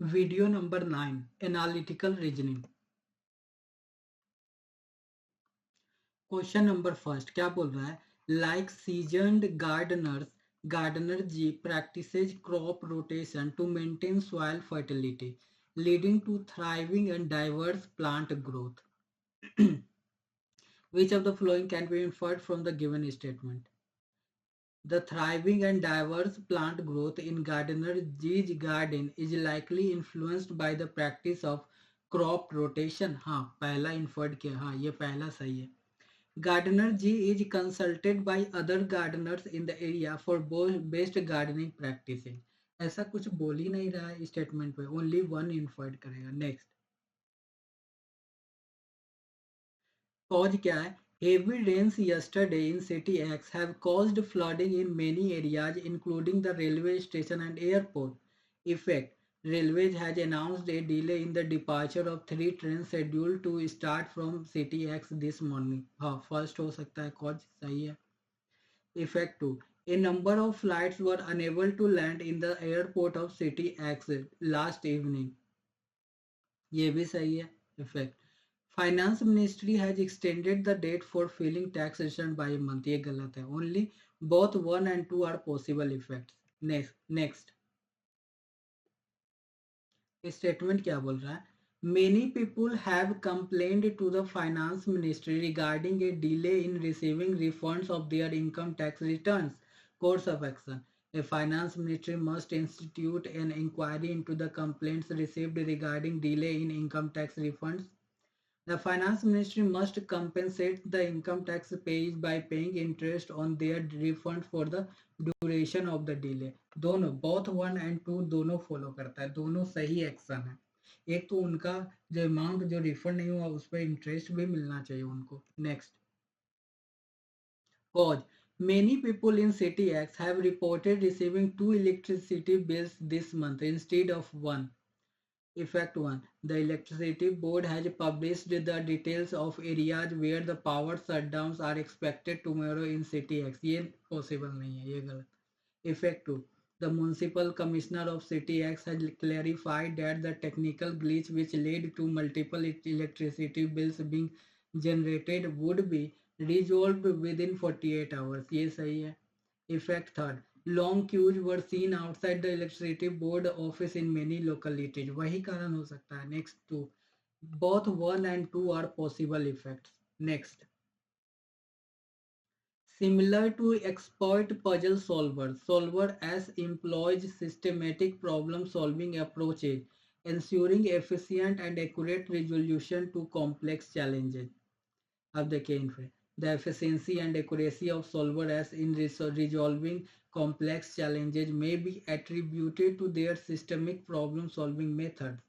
Video number 9 analytical reasoning. Question number first क्या बोल रहा है? लाइक सीजन्ड गार्डनर्स, गार्डनर जी practices crop rotation to maintain soil fertility leading to thriving and diverse plant growth. Which of the following can be inferred from the given statement? The thriving and diverse plant growth in Gardener G's garden is likely influenced by the practice of crop rotation. हाँ पहला inferred किया, हाँ ये पहला सही है. Gardener G is consulted by other gardeners in the area for best gardening practices. ऐसा कुछ बोल ही नहीं रहा है स्टेटमेंट पे, ओनली वन इन्फर्ड करेगा. नेक्स्ट कॉज क्या है? Heavy rains yesterday in City X have caused flooding in many areas including the railway station and airport. Effect: Railways has announced a delay in the departure of 3 trains scheduled to start from City X this morning. हाँ first हो सकता है, cause सही है. Effect 2: A number of flights were unable to land in the airport of City X last evening. ये भी सही है. Effect: Finance Ministry has extended the date for filing tax return by a month. ये गलत है. Only both 1 and 2 are possible effects. Next statement क्या बोल रहा है? Many people have complained to the Finance Ministry regarding a delay in receiving refunds of their income tax returns. Course of action: The Finance Ministry must institute an inquiry into the complaints received regarding delay in income tax refunds. The Finance Ministry must compensate the income tax paid by paying interest on their refund for the duration of the delay. दोनों both 1 and 2 दोनों follow करता है, दोनों सही action है. एक तो उनका जो अमाउंट जो रिफंड नहीं हुआ उस पर इंटरेस्ट भी मिलना चाहिए उनको. Next cause: Many people in City X have reported receiving 2 electricity bills this month instead of 1. Effect 1: The Electricity Board has published the details of areas where the power shutdowns are expected tomorrow in City X. ये possible नहीं है, ये गलत. Effect 2: The Municipal Commissioner of City X has clarified that the technical glitch which led to multiple electricity bills being generated would be resolved within 48 hours. ये सही है. Effect third: Long queues were seen outside the electricity board office in many localities. वही कारण हो सकता है. Next two, both 1 and 2 are possible effects. Next, similar to expert puzzle solver S employs systematic problem solving approaches, ensuring efficient and accurate resolution to complex challenges. अब देखिए इनफे the efficiency and accuracy of solver as in resolving complex challenges may be attributed to their systemic problem solving methods.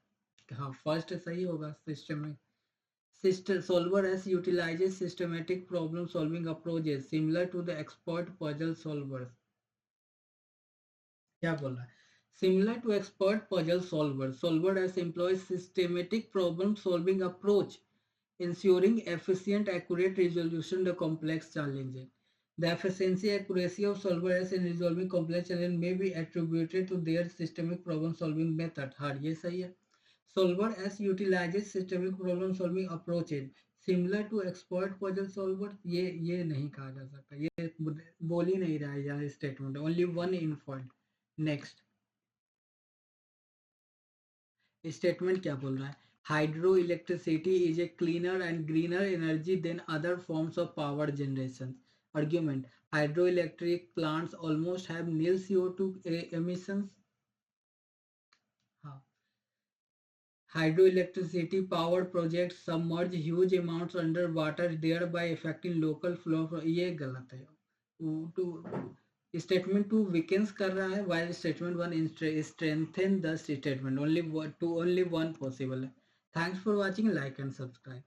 हाँ first सही होगा. Systemic system solver as utilizes systematic problem solving approaches similar to the expert puzzle solvers. क्या बोल रहा है? Similar to expert puzzle solvers, solver as employs systematic problem solving approach, ensuring efficient, accurate resolution to complex challenges. The efficiency accuracy of solvers in resolving complex challenges may be attributed to their systemic problem solving method. हाँ ये सही है. Solver S utilizes systemic problem solving approaches similar to expert puzzle solver. ये नहीं कहा जा सकता, ये बोल ही नहीं रहा है यहाँ स्टेटमेंट. ओनली वन इनफॉल्ट. नेक्स्ट स्टेटमेंट क्या बोल रहा है? Hydro electricity is a cleaner and greener energy than other forms of power generation. Argument: hydro electric plants almost have nil CO2 emissions. हाँ. Hydroelectricity power projects submerge huge amounts under water thereby affecting local flow. ये गलत है. Statement 2 weakens कर रहा है while statement 1 strengthen the statement. Only one possible है. Thanks for watching. Like and subscribe.